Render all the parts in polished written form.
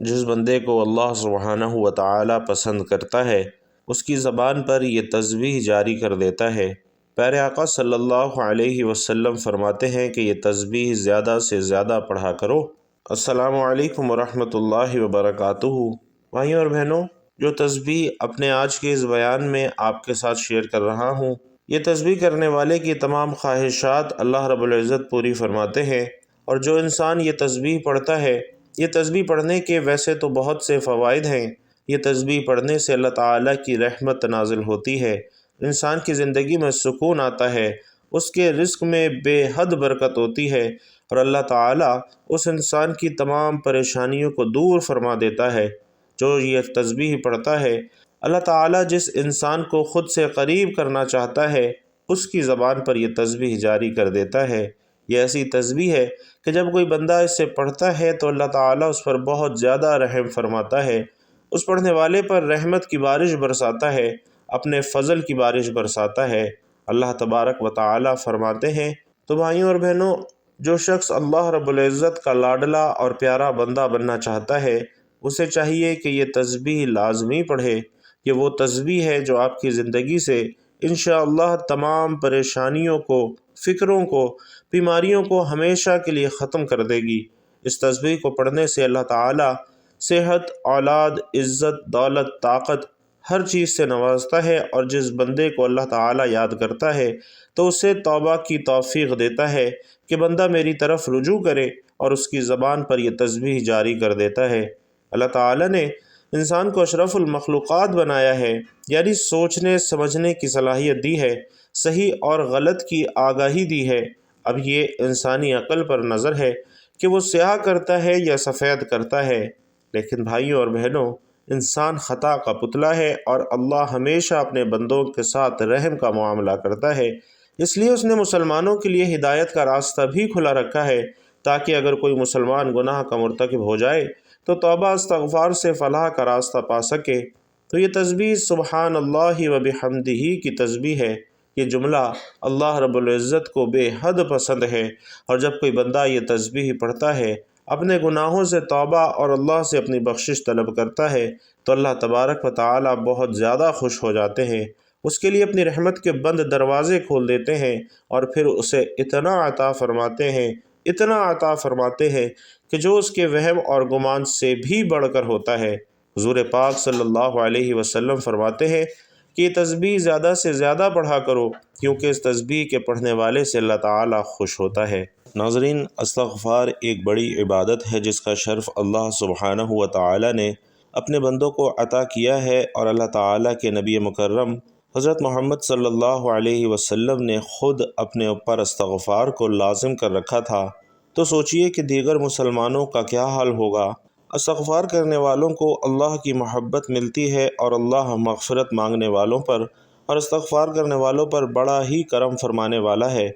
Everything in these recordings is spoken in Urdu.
جس بندے کو اللہ سبحانہ و تعالی پسند کرتا ہے اس کی زبان پر یہ تسبیح جاری کر دیتا ہے۔ پیارے آقا صلی اللہ علیہ وسلم فرماتے ہیں کہ یہ تسبیح زیادہ سے زیادہ پڑھا کرو۔ السلام علیکم ورحمۃ اللہ وبرکاتہ۔ بھائیوں اور بہنوں، جو تسبیح اپنے آج کے اس بیان میں آپ کے ساتھ شیئر کر رہا ہوں، یہ تسبیح کرنے والے کی تمام خواہشات اللہ رب العزت پوری فرماتے ہیں۔ اور جو انسان یہ تسبیح پڑھتا ہے، یہ تسبیح پڑھنے کے ویسے تو بہت سے فوائد ہیں۔ یہ تسبیح پڑھنے سے اللہ تعالیٰ کی رحمت نازل ہوتی ہے، انسان کی زندگی میں سکون آتا ہے، اس کے رزق میں بے حد برکت ہوتی ہے، اور اللہ تعالیٰ اس انسان کی تمام پریشانیوں کو دور فرما دیتا ہے۔ جو یہ تسبیح پڑھتا ہے، اللہ تعالیٰ جس انسان کو خود سے قریب کرنا چاہتا ہے اس کی زبان پر یہ تسبیح جاری کر دیتا ہے۔ یہ ایسی تسبیح ہے کہ جب کوئی بندہ اس سے پڑھتا ہے تو اللہ تعالیٰ اس پر بہت زیادہ رحم فرماتا ہے، اس پڑھنے والے پر رحمت کی بارش برساتا ہے، اپنے فضل کی بارش برساتا ہے۔ اللہ تبارک و تعالیٰ فرماتے ہیں، تو بھائیوں اور بہنوں، جو شخص اللہ رب العزت کا لاڈلا اور پیارا بندہ بننا چاہتا ہے اسے چاہیے کہ یہ تسبیح لازمی پڑھے۔ یہ وہ تسبیح ہے جو آپ کی زندگی سے انشاءاللہ تمام پریشانیوں کو، فکروں کو، بیماریوں کو ہمیشہ کے لیے ختم کر دے گی۔ اس تسبیح کو پڑھنے سے اللہ تعالیٰ صحت، اولاد، عزت، دولت، طاقت ہر چیز سے نوازتا ہے، اور جس بندے کو اللہ تعالیٰ یاد کرتا ہے تو اسے توبہ کی توفیق دیتا ہے کہ بندہ میری طرف رجوع کرے، اور اس کی زبان پر یہ تسبیح جاری کر دیتا ہے۔ اللہ تعالیٰ نے انسان کو اشرف المخلوقات بنایا ہے، یعنی سوچنے سمجھنے کی صلاحیت دی ہے، صحیح اور غلط کی آگاہی دی ہے۔ اب یہ انسانی عقل پر نظر ہے کہ وہ سیاہ کرتا ہے یا سفید کرتا ہے، لیکن بھائیوں اور بہنوں، انسان خطا کا پتلا ہے، اور اللہ ہمیشہ اپنے بندوں کے ساتھ رحم کا معاملہ کرتا ہے۔ اس لیے اس نے مسلمانوں کے لیے ہدایت کا راستہ بھی کھلا رکھا ہے، تاکہ اگر کوئی مسلمان گناہ کا مرتکب ہو جائے تو توبہ استغفار سے فلاح کا راستہ پا سکے۔ تو یہ تسبیح سبحان اللہ و بحمدہ کی تسبیح ہے۔ یہ جملہ اللہ رب العزت کو بے حد پسند ہے، اور جب کوئی بندہ یہ تسبیح پڑھتا ہے، اپنے گناہوں سے توبہ اور اللہ سے اپنی بخشش طلب کرتا ہے، تو اللہ تبارک و تعالیٰ بہت زیادہ خوش ہو جاتے ہیں، اس کے لیے اپنی رحمت کے بند دروازے کھول دیتے ہیں، اور پھر اسے اتنا عطا فرماتے ہیں، اتنا عطا فرماتے ہیں کہ جو اس کے وہم اور گمان سے بھی بڑھ کر ہوتا ہے۔ حضور پاک صلی اللہ علیہ وسلم فرماتے ہیں کہ یہ تسبیح زیادہ سے زیادہ پڑھا کرو، کیونکہ اس تسبیح کے پڑھنے والے سے اللہ تعالیٰ خوش ہوتا ہے۔ ناظرین، استغفار ایک بڑی عبادت ہے جس کا شرف اللہ سبحانہ و تعالیٰ نے اپنے بندوں کو عطا کیا ہے، اور اللہ تعالیٰ کے نبی مکرم حضرت محمد صلی اللہ علیہ وسلم نے خود اپنے اوپر استغفار کو لازم کر رکھا تھا، تو سوچئے کہ دیگر مسلمانوں کا کیا حال ہوگا۔ استغفار کرنے والوں کو اللہ کی محبت ملتی ہے، اور اللہ مغفرت مانگنے والوں پر اور استغفار کرنے والوں پر بڑا ہی کرم فرمانے والا ہے۔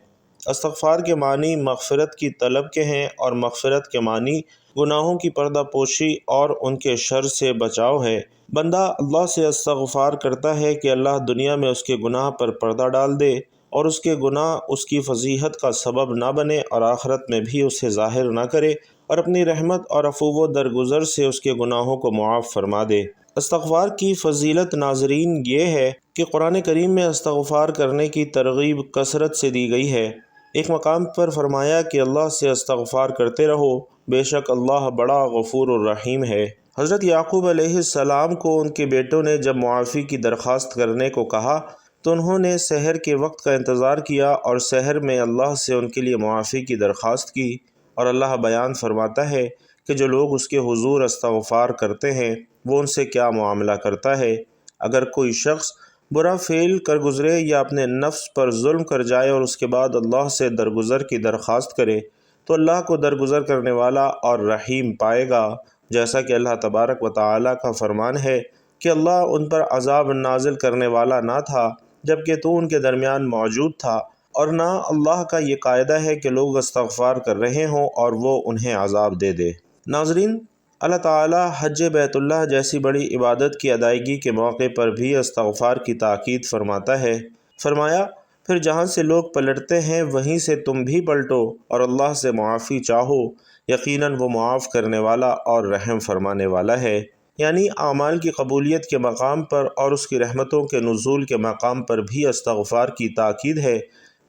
استغفار کے معنی مغفرت کی طلب کے ہیں، اور مغفرت کے معنی گناہوں کی پردہ پوشی اور ان کے شر سے بچاؤ ہے۔ بندہ اللہ سے استغفار کرتا ہے کہ اللہ دنیا میں اس کے گناہ پر پردہ ڈال دے، اور اس کے گناہ اس کی فضیحت کا سبب نہ بنے، اور آخرت میں بھی اسے ظاہر نہ کرے، اور اپنی رحمت اور عفو و درگزر سے اس کے گناہوں کو معاف فرما دے۔ استغفار کی فضیلت ناظرین یہ ہے کہ قرآن کریم میں استغفار کرنے کی ترغیب کثرت سے دی گئی ہے۔ ایک مقام پر فرمایا کہ اللہ سے استغفار کرتے رہو، بے شک اللہ بڑا غفور الرحیم ہے۔ حضرت یعقوب علیہ السلام کو ان کے بیٹوں نے جب معافی کی درخواست کرنے کو کہا تو انہوں نے سحر کے وقت کا انتظار کیا، اور سحر میں اللہ سے ان کے لیے معافی کی درخواست کی، اور اللہ بیان فرماتا ہے کہ جو لوگ اس کے حضور استغفار کرتے ہیں وہ ان سے کیا معاملہ کرتا ہے۔ اگر کوئی شخص برا فعل کر گزرے یا اپنے نفس پر ظلم کر جائے اور اس کے بعد اللہ سے درگزر کی درخواست کرے تو اللہ کو درگزر کرنے والا اور رحیم پائے گا، جیسا کہ اللہ تبارک و تعالیٰ کا فرمان ہے کہ اللہ ان پر عذاب نازل کرنے والا نہ تھا جبکہ تو ان کے درمیان موجود تھا، اور نہ اللہ کا یہ قاعدہ ہے کہ لوگ استغفار کر رہے ہوں اور وہ انہیں عذاب دے دے۔ ناظرین، اللہ تعالیٰ حج بیت اللہ جیسی بڑی عبادت کی ادائیگی کے موقع پر بھی استغفار کی تاکید فرماتا ہے۔ فرمایا، پھر جہاں سے لوگ پلٹتے ہیں وہیں سے تم بھی پلٹو اور اللہ سے معافی چاہو، یقیناً وہ معاف کرنے والا اور رحم فرمانے والا ہے۔ یعنی اعمال کی قبولیت کے مقام پر اور اس کی رحمتوں کے نزول کے مقام پر بھی استغفار کی تاکید ہے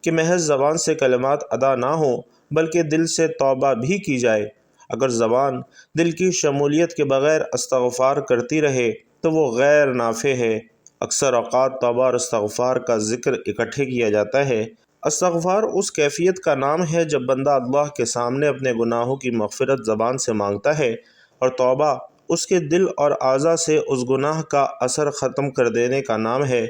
کہ محض زبان سے کلمات ادا نہ ہوں بلکہ دل سے توبہ بھی کی جائے۔ اگر زبان دل کی شمولیت کے بغیر استغفار کرتی رہے تو وہ غیر نافع ہے۔ اکثر اوقات توبہ اور استغفار کا ذکر اکٹھے کیا جاتا ہے۔ استغفار اس کیفیت کا نام ہے جب بندہ اللہ کے سامنے اپنے گناہوں کی مغفرت زبان سے مانگتا ہے، اور توبہ اس کے دل اور اعضاء سے اس گناہ کا اثر ختم کر دینے کا نام ہے۔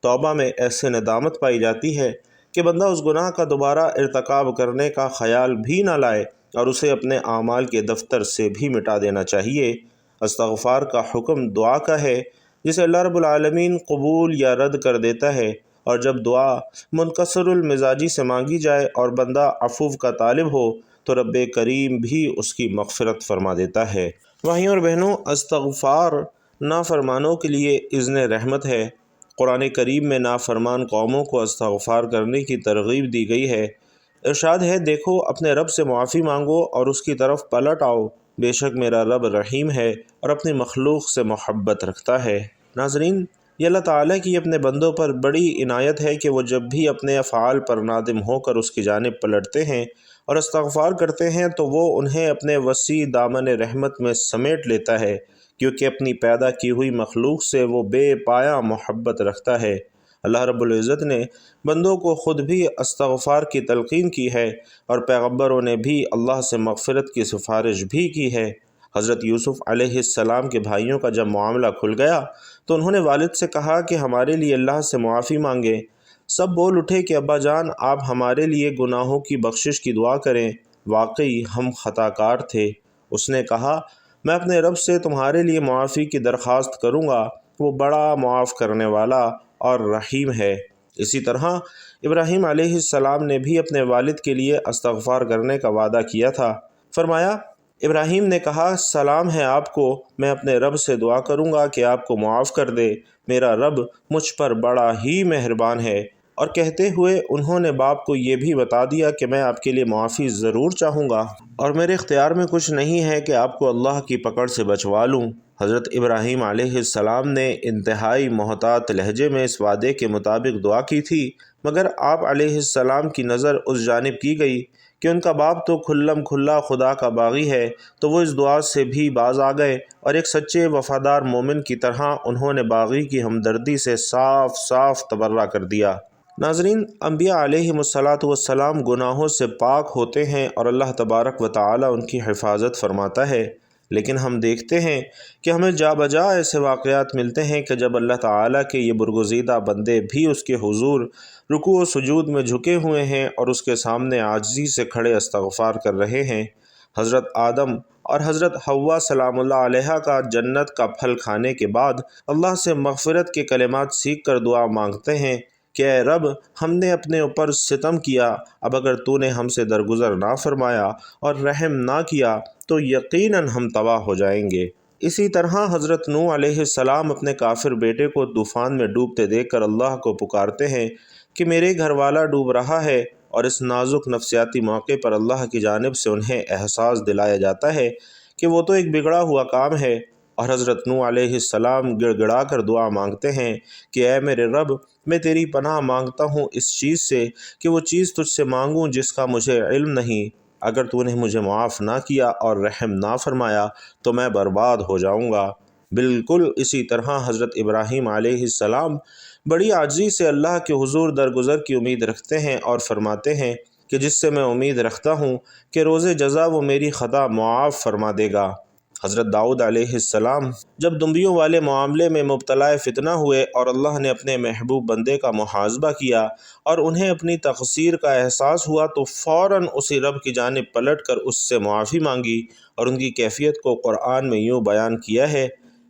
توبہ میں ایسے ندامت پائی جاتی ہے کہ بندہ اس گناہ کا دوبارہ ارتکاب کرنے کا خیال بھی نہ لائے اور اسے اپنے اعمال کے دفتر سے بھی مٹا دینا چاہیے۔ استغفار کا حکم دعا کا ہے جسے اللہ رب العالمین قبول یا رد کر دیتا ہے، اور جب دعا منکسر المزاجی سے مانگی جائے اور بندہ عفو کا طالب ہو تو رب کریم بھی اس کی مغفرت فرما دیتا ہے۔ بھائیوں اور بہنوں، استغفار نافرمانوں کے لیے اذن رحمت ہے۔ قرآن کریم میں نافرمان قوموں کو استغفار کرنے کی ترغیب دی گئی ہے۔ ارشاد ہے، دیکھو اپنے رب سے معافی مانگو اور اس کی طرف پلٹ آؤ، بے شک میرا رب رحیم ہے اور اپنی مخلوق سے محبت رکھتا ہے۔ ناظرین، یہ اللہ تعالیٰ کی اپنے بندوں پر بڑی عنایت ہے کہ وہ جب بھی اپنے افعال پر نادم ہو کر اس کی جانب پلٹتے ہیں اور استغفار کرتے ہیں تو وہ انہیں اپنے وسیع دامن رحمت میں سمیٹ لیتا ہے، کیونکہ اپنی پیدا کی ہوئی مخلوق سے وہ بے پایہ محبت رکھتا ہے۔ اللہ رب العزت نے بندوں کو خود بھی استغفار کی تلقین کی ہے اور پیغمبروں نے بھی اللہ سے مغفرت کی سفارش بھی کی ہے۔ حضرت یوسف علیہ السلام کے بھائیوں کا جب معاملہ کھل گیا تو انہوں نے والد سے کہا کہ ہمارے لیے اللہ سے معافی مانگیں۔ سب بول اٹھے کہ ابا جان، آپ ہمارے لیے گناہوں کی بخشش کی دعا کریں، واقعی ہم خطا کار تھے۔ اس نے کہا، میں اپنے رب سے تمہارے لیے معافی کی درخواست کروں گا، وہ بڑا معاف کرنے والا اور رحیم ہے۔ اسی طرح ابراہیم علیہ السلام نے بھی اپنے والد کے لیے استغفار کرنے کا وعدہ کیا تھا۔ فرمایا، ابراہیم نے کہا، سلام ہے آپ کو، میں اپنے رب سے دعا کروں گا کہ آپ کو معاف کر دے، میرا رب مجھ پر بڑا ہی مہربان ہے۔ اور کہتے ہوئے انہوں نے باپ کو یہ بھی بتا دیا کہ میں آپ کے لیے معافی ضرور چاہوں گا اور میرے اختیار میں کچھ نہیں ہے کہ آپ کو اللہ کی پکڑ سے بچوا لوں۔ حضرت ابراہیم علیہ السلام نے انتہائی محتاط لہجے میں اس وعدے کے مطابق دعا کی تھی، مگر آپ علیہ السلام کی نظر اس جانب کی گئی کہ ان کا باپ تو کھلم کھلا خدا کا باغی ہے، تو وہ اس دعا سے بھی باز آ گئے اور ایک سچے وفادار مومن کی طرح انہوں نے باغی کی ہمدردی سے صاف صاف تبرہ کر دیا۔ ناظرین، انبیاء علیہم السلام گناہوں سے پاک ہوتے ہیں اور اللہ تبارک و تعالی ان کی حفاظت فرماتا ہے، لیکن ہم دیکھتے ہیں کہ ہمیں جا بجا ایسے واقعات ملتے ہیں کہ جب اللہ تعالیٰ کے یہ برگزیدہ بندے بھی اس کے حضور رکوع و سجود میں جھکے ہوئے ہیں اور اس کے سامنے عاجزی سے کھڑے استغفار کر رہے ہیں۔ حضرت آدم اور حضرت حوا سلام اللہ علیہ کا جنت کا پھل کھانے کے بعد اللہ سے مغفرت کے کلمات سیکھ کر دعا مانگتے ہیں کہ اے رب، ہم نے اپنے اوپر ستم کیا، اب اگر تو نے ہم سے درگزر نہ فرمایا اور رحم نہ کیا تو یقیناً ہم تباہ ہو جائیں گے۔ اسی طرح حضرت نوح علیہ السلام اپنے کافر بیٹے کو طوفان میں ڈوبتے دیکھ کر اللہ کو پکارتے ہیں کہ میرے گھر والا ڈوب رہا ہے، اور اس نازک نفسیاتی موقع پر اللہ کی جانب سے انہیں احساس دلایا جاتا ہے کہ وہ تو ایک بگڑا ہوا کام ہے، اور حضرت نوح علیہ السلام گڑ گڑا کر دعا مانگتے ہیں کہ اے میرے رب، میں تیری پناہ مانگتا ہوں اس چیز سے کہ وہ چیز تجھ سے مانگوں جس کا مجھے علم نہیں، اگر تو نے مجھے معاف نہ کیا اور رحم نہ فرمایا تو میں برباد ہو جاؤں گا۔ بالکل اسی طرح حضرت ابراہیم علیہ السلام بڑی عاجزی سے اللہ کے حضور درگزر کی امید رکھتے ہیں اور فرماتے ہیں کہ جس سے میں امید رکھتا ہوں کہ روز جزا وہ میری خطا معاف فرما دے گا۔ حضرت داؤد علیہ السلام جب دنبیوں والے معاملے میں مبتلا فتنہ ہوئے اور اللہ نے اپنے محبوب بندے کا محاسبہ کیا اور انہیں اپنی تقصیر کا احساس ہوا تو فوراً اسی رب کی جانب پلٹ کر اس سے معافی مانگی، اور ان کی کیفیت کو قرآن میں یوں بیان کیا ہے۔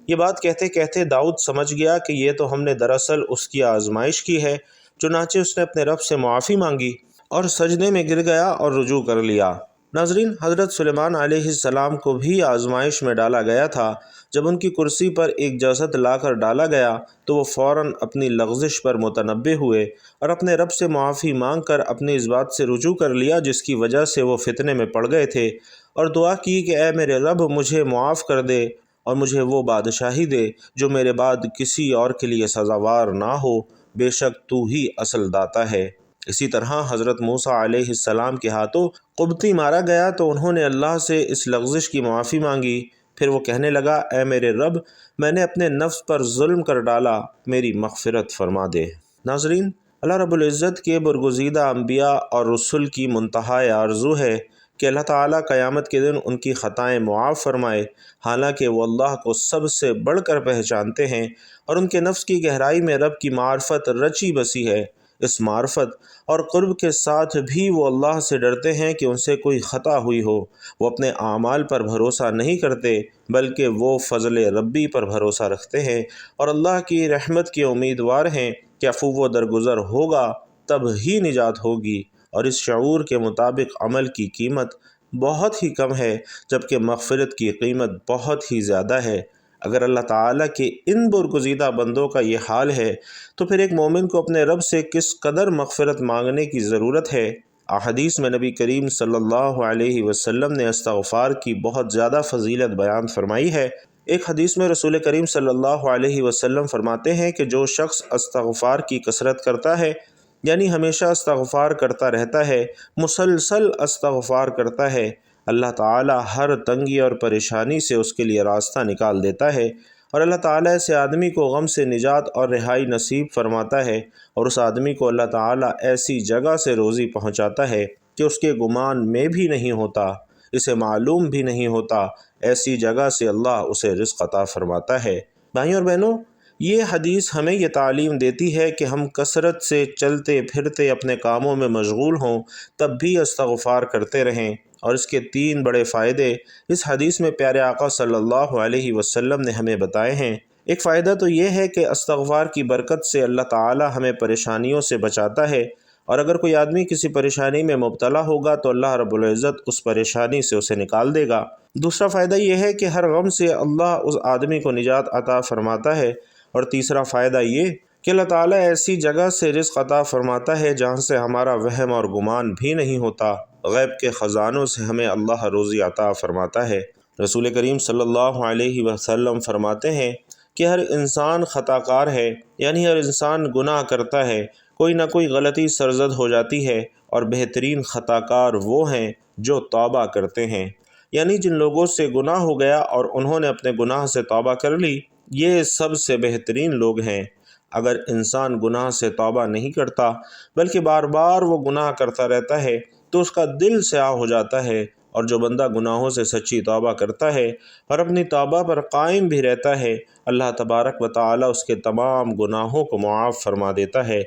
یہ بات کہتے کہتے داؤد سمجھ گیا کہ یہ تو ہم نے دراصل اس کی آزمائش کی ہے، چنانچہ اس نے اپنے رب سے معافی مانگی اور سجدے میں گر گیا اور رجوع کر لیا۔ ناظرین، حضرت سلیمان علیہ السلام کو بھی آزمائش میں ڈالا گیا تھا۔ جب ان کی کرسی پر ایک جسد لا کر ڈالا گیا تو وہ فوراً اپنی لغزش پر متنبہ ہوئے اور اپنے رب سے معافی مانگ کر اپنی اس بات سے رجوع کر لیا جس کی وجہ سے وہ فتنے میں پڑ گئے تھے، اور دعا کی کہ اے میرے رب مجھے معاف کر دے اور مجھے وہ بادشاہی دے جو میرے بعد کسی اور کے لیے سزاوار نہ ہو، بے شک تو ہی اصل داتا ہے۔ اسی طرح حضرت موسیٰ علیہ السلام کے ہاتھوں قبطی مارا گیا تو انہوں نے اللہ سے اس لغزش کی معافی مانگی۔ پھر وہ کہنے لگا اے میرے رب میں نے اپنے نفس پر ظلم کر ڈالا، میری مغفرت فرما دے۔ ناظرین، اللہ رب العزت کے برگزیدہ انبیاء اور رسل کی منتہائی آرزو ہے کہ اللہ تعالیٰ قیامت کے دن ان کی خطائیں معاف فرمائے، حالانکہ وہ اللہ کو سب سے بڑھ کر پہچانتے ہیں اور ان کے نفس کی گہرائی میں رب کی معرفت رچی بسی ہے۔ اس معرفت اور قرب کے ساتھ بھی وہ اللہ سے ڈرتے ہیں کہ ان سے کوئی خطا ہوئی ہو۔ وہ اپنے اعمال پر بھروسہ نہیں کرتے بلکہ وہ فضل ربی پر بھروسہ رکھتے ہیں اور اللہ کی رحمت کے امیدوار ہیں کہ عفو و درگزر ہوگا تب ہی نجات ہوگی، اور اس شعور کے مطابق عمل کی قیمت بہت ہی کم ہے جبکہ مغفرت کی قیمت بہت ہی زیادہ ہے۔ اگر اللہ تعالیٰ کے ان برگزیدہ بندوں کا یہ حال ہے تو پھر ایک مومن کو اپنے رب سے کس قدر مغفرت مانگنے کی ضرورت ہے۔ احادیث میں نبی کریم صلی اللہ علیہ وسلم نے استغفار کی بہت زیادہ فضیلت بیان فرمائی ہے۔ ایک حدیث میں رسول کریم صلی اللہ علیہ وسلم فرماتے ہیں کہ جو شخص استغفار کی کثرت کرتا ہے، یعنی ہمیشہ استغفار کرتا رہتا ہے، مسلسل استغفار کرتا ہے، اللہ تعالیٰ ہر تنگی اور پریشانی سے اس کے لیے راستہ نکال دیتا ہے، اور اللہ تعالیٰ ایسے آدمی کو غم سے نجات اور رہائی نصیب فرماتا ہے، اور اس آدمی کو اللہ تعالیٰ ایسی جگہ سے روزی پہنچاتا ہے کہ اس کے گمان میں بھی نہیں ہوتا، اسے معلوم بھی نہیں ہوتا، ایسی جگہ سے اللہ اسے رزق عطا فرماتا ہے۔ بھائیوں اور بہنوں، یہ حدیث ہمیں یہ تعلیم دیتی ہے کہ ہم کثرت سے چلتے پھرتے اپنے کاموں میں مشغول ہوں تب بھی استغفار کرتے رہیں، اور اس کے 3 بڑے فائدے اس حدیث میں پیارے آقا صلی اللہ علیہ وسلم نے ہمیں بتائے ہیں۔ ایک فائدہ تو یہ ہے کہ استغفار کی برکت سے اللہ تعالی ہمیں پریشانیوں سے بچاتا ہے، اور اگر کوئی آدمی کسی پریشانی میں مبتلا ہوگا تو اللہ رب العزت اس پریشانی سے اسے نکال دے گا۔ دوسرا فائدہ یہ ہے کہ ہر غم سے اللہ اس آدمی کو نجات عطا فرماتا ہے، اور تیسرا فائدہ یہ کہ اللہ تعالیٰ ایسی جگہ سے رزق عطا فرماتا ہے جہاں سے ہمارا وہم اور گمان بھی نہیں ہوتا، غیب کے خزانوں سے ہمیں اللہ روزی عطا فرماتا ہے۔ رسول کریم صلی اللہ علیہ وسلم فرماتے ہیں کہ ہر انسان خطا کار ہے، یعنی ہر انسان گناہ کرتا ہے، کوئی نہ کوئی غلطی سرزد ہو جاتی ہے، اور بہترین خطا کار وہ ہیں جو توبہ کرتے ہیں، یعنی جن لوگوں سے گناہ ہو گیا اور انہوں نے اپنے گناہ سے توبہ کر لی، یہ سب سے بہترین لوگ ہیں۔ اگر انسان گناہ سے توبہ نہیں کرتا بلکہ بار بار وہ گناہ کرتا رہتا ہے تو اس کا دل سیاہ ہو جاتا ہے، اور جو بندہ گناہوں سے سچی توبہ کرتا ہے اور اپنی توبہ پر قائم بھی رہتا ہے، اللہ تبارک و تعالی اس کے تمام گناہوں کو معاف فرما دیتا ہے۔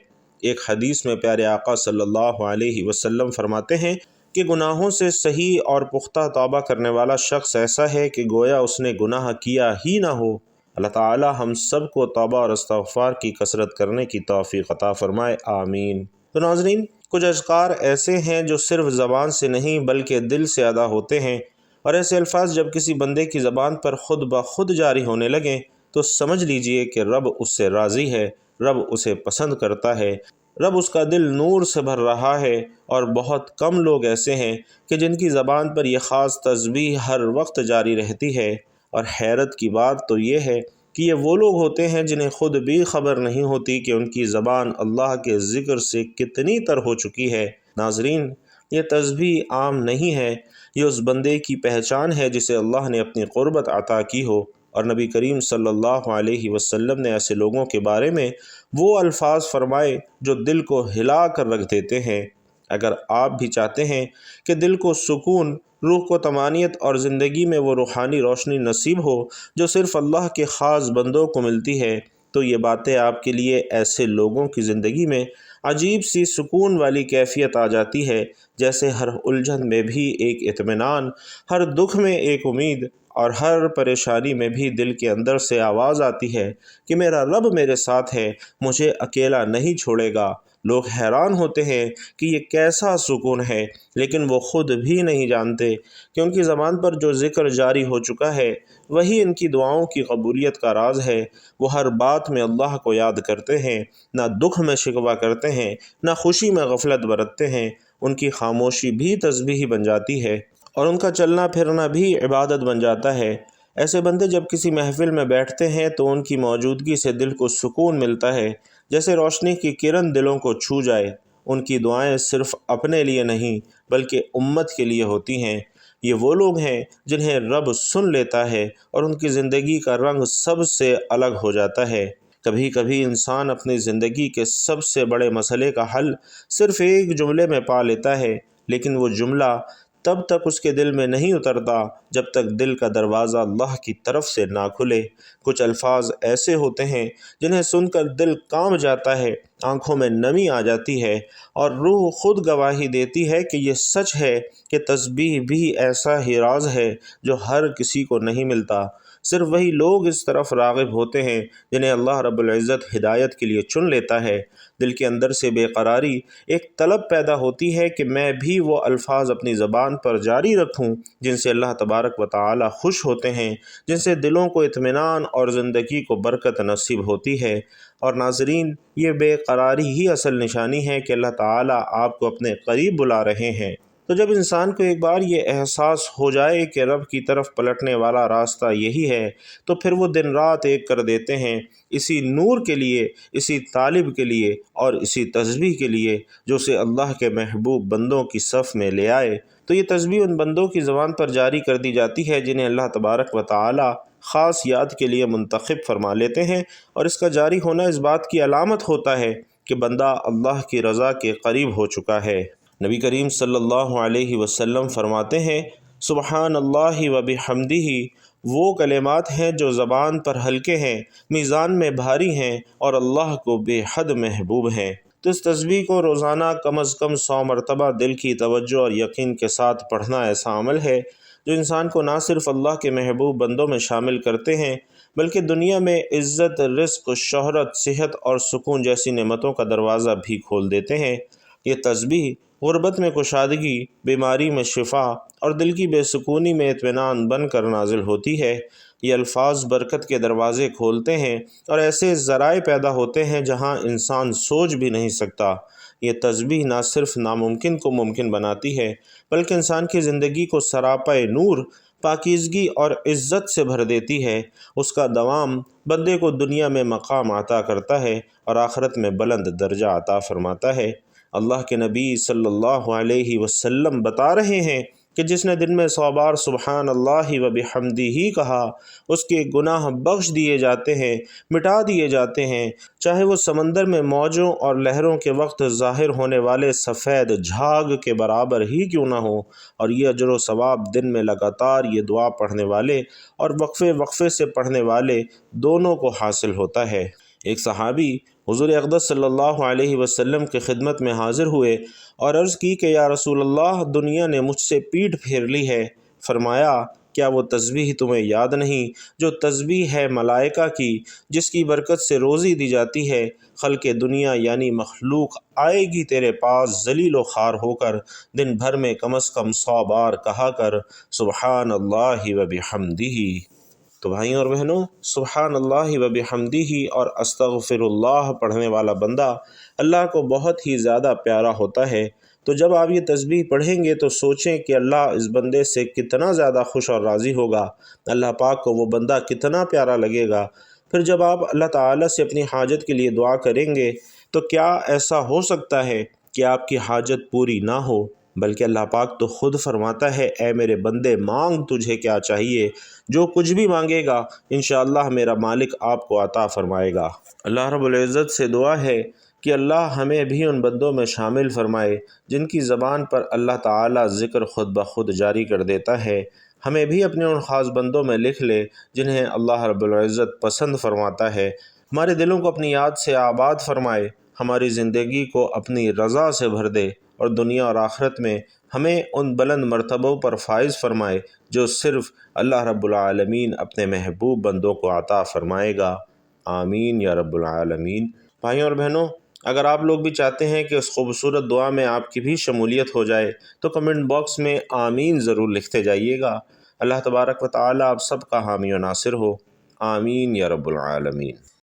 ایک حدیث میں پیارے آقا صلی اللہ علیہ وسلم فرماتے ہیں کہ گناہوں سے صحیح اور پختہ توبہ کرنے والا شخص ایسا ہے کہ گویا اس نے گناہ کیا ہی نہ ہو۔ اللہ تعالی ہم سب کو توبہ اور استغفار کی کثرت کرنے کی توفیق عطا فرمائے، آمین۔ تو ناظرین، کچھ اذکار ایسے ہیں جو صرف زبان سے نہیں بلکہ دل سے ادا ہوتے ہیں، اور ایسے الفاظ جب کسی بندے کی زبان پر خود بخود جاری ہونے لگیں تو سمجھ لیجئے کہ رب اس سے راضی ہے، رب اسے پسند کرتا ہے، رب اس کا دل نور سے بھر رہا ہے، اور بہت کم لوگ ایسے ہیں کہ جن کی زبان پر یہ خاص تسبیح ہر وقت جاری رہتی ہے۔ اور حیرت کی بات تو یہ ہے کہ یہ وہ لوگ ہوتے ہیں جنہیں خود بھی خبر نہیں ہوتی کہ ان کی زبان اللہ کے ذکر سے کتنی تر ہو چکی ہے۔ ناظرین، یہ تسبیح عام نہیں ہے، یہ اس بندے کی پہچان ہے جسے اللہ نے اپنی قربت عطا کی ہو، اور نبی کریم صلی اللہ علیہ وسلم نے ایسے لوگوں کے بارے میں وہ الفاظ فرمائے جو دل کو ہلا کر رکھ دیتے ہیں۔ اگر آپ بھی چاہتے ہیں کہ دل کو سکون، روح کو طمانینت اور زندگی میں وہ روحانی روشنی نصیب ہو جو صرف اللہ کے خاص بندوں کو ملتی ہے، تو یہ باتیں آپ کے لیے ایسے لوگوں کی زندگی میں عجیب سی سکون والی کیفیت آ جاتی ہے، جیسے ہر الجھن میں بھی ایک اطمینان، ہر دکھ میں ایک امید، اور ہر پریشانی میں بھی دل کے اندر سے آواز آتی ہے کہ میرا رب میرے ساتھ ہے، مجھے اکیلا نہیں چھوڑے گا۔ لوگ حیران ہوتے ہیں کہ یہ کیسا سکون ہے، لیکن وہ خود بھی نہیں جانتے کہ ان کی زبان پر جو ذکر جاری ہو چکا ہے وہی ان کی دعاؤں کی قبولیت کا راز ہے۔ وہ ہر بات میں اللہ کو یاد کرتے ہیں، نہ دکھ میں شکوہ کرتے ہیں، نہ خوشی میں غفلت برتتے ہیں، ان کی خاموشی بھی تسبیح بن جاتی ہے، اور ان کا چلنا پھرنا بھی عبادت بن جاتا ہے۔ ایسے بندے جب کسی محفل میں بیٹھتے ہیں تو ان کی موجودگی سے دل کو سکون ملتا ہے، جیسے روشنی کی کرن دلوں کو چھو جائے۔ ان کی دعائیں صرف اپنے لیے نہیں بلکہ امت کے لیے ہوتی ہیں۔ یہ وہ لوگ ہیں جنہیں رب سن لیتا ہے اور ان کی زندگی کا رنگ سب سے الگ ہو جاتا ہے۔ کبھی کبھی انسان اپنی زندگی کے سب سے بڑے مسئلے کا حل صرف ایک جملے میں پا لیتا ہے، لیکن وہ جملہ تب تک اس کے دل میں نہیں اترتا جب تک دل کا دروازہ اللہ کی طرف سے نہ کھلے۔ کچھ الفاظ ایسے ہوتے ہیں جنہیں سن کر دل کانپ جاتا ہے، آنکھوں میں نمی آ جاتی ہے اور روح خود گواہی دیتی ہے کہ یہ سچ ہے کہ تسبیح بھی ایسا ہی راز ہے جو ہر کسی کو نہیں ملتا۔ صرف وہی لوگ اس طرف راغب ہوتے ہیں جنہیں اللہ رب العزت ہدایت کے لیے چن لیتا ہے۔ دل کے اندر سے بے قراری، ایک طلب پیدا ہوتی ہے کہ میں بھی وہ الفاظ اپنی زبان پر جاری رکھوں جن سے اللہ تبارک و تعالی خوش ہوتے ہیں، جن سے دلوں کو اطمینان اور زندگی کو برکت نصیب ہوتی ہے۔ اور ناظرین، یہ بے قراری ہی اصل نشانی ہے کہ اللہ تعالی آپ کو اپنے قریب بلا رہے ہیں۔ تو جب انسان کو ایک بار یہ احساس ہو جائے کہ رب کی طرف پلٹنے والا راستہ یہی ہے، تو پھر وہ دن رات ایک کر دیتے ہیں اسی نور کے لیے، اسی طالب کے لیے اور اسی تسبیح کے لیے جو اسے اللہ کے محبوب بندوں کی صف میں لے آئے۔ تو یہ تسبیح ان بندوں کی زبان پر جاری کر دی جاتی ہے جنہیں اللہ تبارک و تعالی خاص یاد کے لیے منتخب فرما لیتے ہیں، اور اس کا جاری ہونا اس بات کی علامت ہوتا ہے کہ بندہ اللہ کی رضا کے قریب ہو چکا ہے۔ نبی کریم صلی اللہ علیہ وسلم فرماتے ہیں، سبحان اللہ و بحمدہ وہ کلمات ہیں جو زبان پر ہلکے ہیں، میزان میں بھاری ہیں اور اللہ کو بے حد محبوب ہیں۔ تو اس تسبیح کو روزانہ کم از کم 100 مرتبہ دل کی توجہ اور یقین کے ساتھ پڑھنا ایسا عمل ہے جو انسان کو نہ صرف اللہ کے محبوب بندوں میں شامل کرتے ہیں بلکہ دنیا میں عزت، رزق، شہرت، صحت اور سکون جیسی نعمتوں کا دروازہ بھی کھول دیتے ہیں۔ یہ تسبیح غربت میں کشادگی، بیماری میں شفا اور دل کی بے سکونی میں اطمینان بن کر نازل ہوتی ہے۔ یہ الفاظ برکت کے دروازے کھولتے ہیں اور ایسے ذرائع پیدا ہوتے ہیں جہاں انسان سوچ بھی نہیں سکتا۔ یہ تسبیح نہ صرف ناممکن کو ممکن بناتی ہے بلکہ انسان کی زندگی کو سراپے نور، پاکیزگی اور عزت سے بھر دیتی ہے۔ اس کا دوام بندے کو دنیا میں مقام عطا کرتا ہے اور آخرت میں بلند درجہ عطا فرماتا ہے۔ اللہ کے نبی صلی اللہ علیہ وسلم بتا رہے ہیں کہ جس نے دن میں 100 بار سبحان اللہ و بحمدہ ہی کہا، اس کے گناہ بخش دیے جاتے ہیں، مٹا دیے جاتے ہیں، چاہے وہ سمندر میں موجوں اور لہروں کے وقت ظاہر ہونے والے سفید جھاگ کے برابر ہی کیوں نہ ہو۔ اور یہ اجر و ثواب دن میں لگاتار یہ دعا پڑھنے والے اور وقفے وقفے سے پڑھنے والے دونوں کو حاصل ہوتا ہے۔ ایک صحابی حضور اقدس صلی اللہ علیہ وسلم کی خدمت میں حاضر ہوئے اور عرض کی کہ یا رسول اللہ، دنیا نے مجھ سے پیٹھ پھیر لی ہے۔ فرمایا، کیا وہ تسبیح تمہیں یاد نہیں جو تسبیح ہے ملائکہ کی، جس کی برکت سے روزی دی جاتی ہے؟ خلق دنیا یعنی مخلوق آئے گی تیرے پاس ذلیل و خوار ہو کر، دن بھر میں کم از کم 100 بار کہا کر سبحان اللہ و بحمدہ۔ تو بھائیوں اور بہنوں، سبحان اللہ و بحمدہ اور استغفر اللہ پڑھنے والا بندہ اللہ کو بہت ہی زیادہ پیارا ہوتا ہے۔ تو جب آپ یہ تسبیح پڑھیں گے تو سوچیں کہ اللہ اس بندے سے کتنا زیادہ خوش اور راضی ہوگا، اللہ پاک کو وہ بندہ کتنا پیارا لگے گا۔ پھر جب آپ اللہ تعالیٰ سے اپنی حاجت کے لیے دعا کریں گے تو کیا ایسا ہو سکتا ہے کہ آپ کی حاجت پوری نہ ہو؟ بلکہ اللہ پاک تو خود فرماتا ہے، اے میرے بندے، مانگ تجھے کیا چاہیے، جو کچھ بھی مانگے گا انشاءاللہ میرا مالک آپ کو عطا فرمائے گا۔ اللہ رب العزت سے دعا ہے کہ اللہ ہمیں بھی ان بندوں میں شامل فرمائے جن کی زبان پر اللہ تعالیٰ ذکر خود بخود جاری کر دیتا ہے۔ ہمیں بھی اپنے ان خاص بندوں میں لکھ لے جنہیں اللہ رب العزت پسند فرماتا ہے۔ ہمارے دلوں کو اپنی یاد سے آباد فرمائے، ہماری زندگی کو اپنی رضا سے بھر دے اور دنیا اور آخرت میں ہمیں ان بلند مرتبوں پر فائز فرمائے جو صرف اللہ رب العالمین اپنے محبوب بندوں کو عطا فرمائے گا۔ آمین یا رب العالمین۔ بھائیوں اور بہنوں، اگر آپ لوگ بھی چاہتے ہیں کہ اس خوبصورت دعا میں آپ کی بھی شمولیت ہو جائے تو کمنٹ باکس میں آمین ضرور لکھتے جائیے گا۔ اللہ تبارک و تعالیٰ آپ سب کا حامی و ناصر ہو۔ آمین یا رب العالمین۔